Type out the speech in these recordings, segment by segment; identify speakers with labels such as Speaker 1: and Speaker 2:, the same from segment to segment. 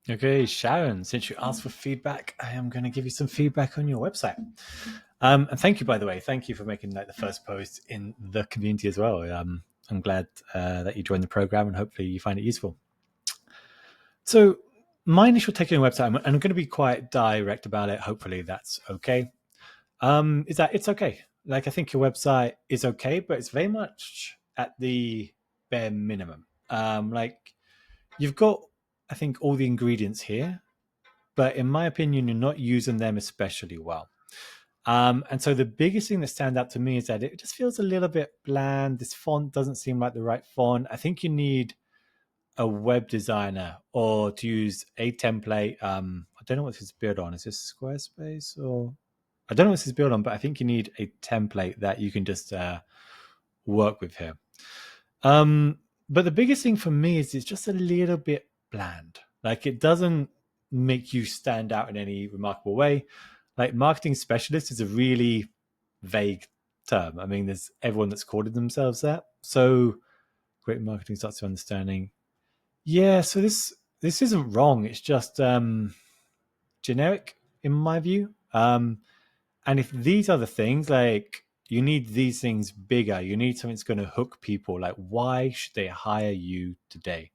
Speaker 1: Okay, Sharon, since you asked for feedback, I am going to give you some feedback on your website. And thank you, by the way. Thank you for making like the first post in the community as well. I'm glad that you joined the program and hopefully you find it useful. So my initial take on your website, and I'm going to be quite direct about it. Hopefully that's okay. Is that it's okay. Like I think your website is okay, but it's very much at the bare minimum. Like you've got, I think, all the ingredients here, but in my opinion, you're not using them especially well. And so the biggest thing that stands out to me is that it just feels a little bit bland. This font doesn't seem like the right font. I think you need a web designer or to use a template. I don't know what this is built on. Is this Squarespace or I don't know what this is built on, but I think you need a template that you can just work with here. But the biggest thing for me is it's just a little bit bland. Like it doesn't make you stand out in any remarkable way. Like marketing specialist is a really vague term. I mean, there's everyone that's called themselves that. So great marketing starts to understanding. Yeah, so this isn't wrong. It's just generic in my view. And if these are the things, like you need these things bigger, you need something that's going to hook people. Like, why should they hire you today?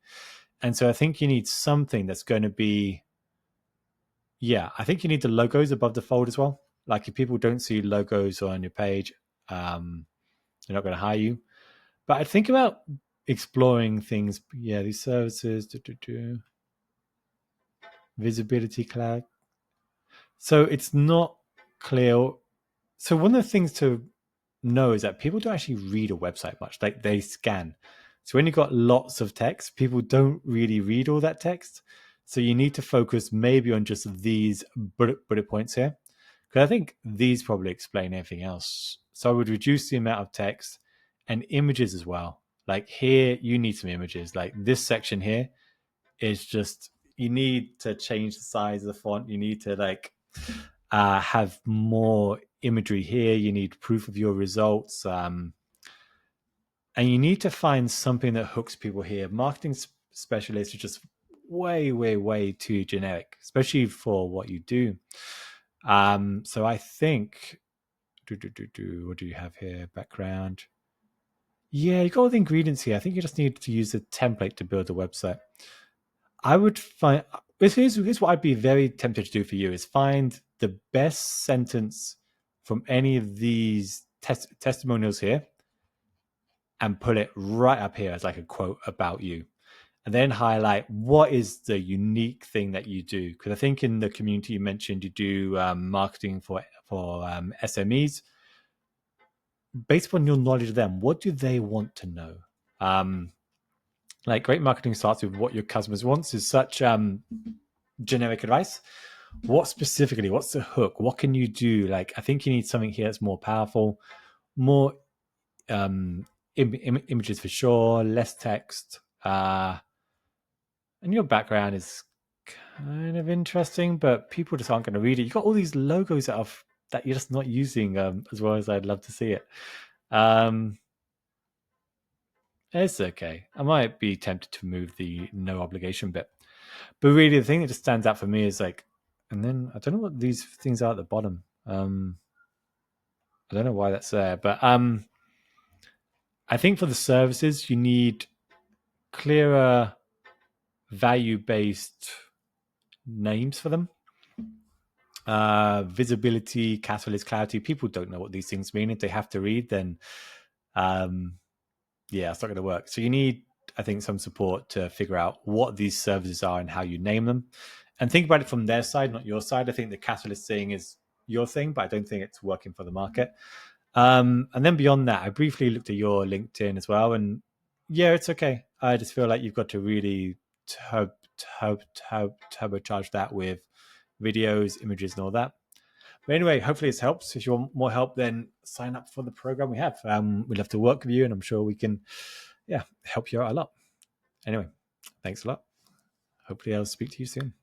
Speaker 1: And so I think you need something that's going to be, yeah, I think you need the logos above the fold as well. Like, if people don't see logos on your page, they're not going to hire you. But I think about exploring things. Yeah, these services, visibility cloud. So it's not clear. So one of the things to know is that people don't actually read a website much. Like they scan. So when you've got lots of text, people don't really read all that text. So you need to focus maybe on just these bullet points here. Because I think these probably explain everything else. So I would reduce the amount of text and images as well. Like here, you need some images. Like this section here is just, you need to change the size of the font. You need to like have more imagery here. You need proof of your results. And you need to find something that hooks people here. Marketing specialists are just way, way, way too generic, especially for what you do. So I think, what do you have here? Background. Yeah, you got all the ingredients here. I think you just need to use a template to build a website. I would find, here's what I'd be very tempted to do for you is find the best sentence from any of these testimonials here and put it right up here as like a quote about you. And then highlight what is the unique thing that you do. Because I think in the community you mentioned you do marketing for SMEs. Based upon your knowledge of them, what do they want to know? Like great marketing starts with what your customers want is such generic advice. What specifically? What's the hook? What can you do? Like I think you need something here that's more powerful, more images for sure, less text. And your background is kind of interesting, but people just aren't going to read it. You've got all these logos that you're just not using as well as I'd love to see it. It's okay. I might be tempted to move the no obligation bit. But really, the thing that just stands out for me is like, and then I don't know what these things are at the bottom. I don't know why that's there, but I think for the services, you need clearer value-based names for them. Visibility, catalyst, clarity. People don't know what these things mean. If they have to read, then yeah, it's not going to work. So you need, I think, some support to figure out what these services are and how you name them. And think about it from their side, not your side. I think the catalyst thing is your thing, but I don't think it's working for the market. And then beyond that, I briefly looked at your LinkedIn as well. And yeah, it's okay. I just feel like you've got to really turbocharge that with videos, images, and all that. But anyway, hopefully this helps. If you want more help, then sign up for the program we have. We'd love to work with you, and I'm sure we can, yeah, help you out a lot. Anyway, thanks a lot. Hopefully I'll speak to you soon.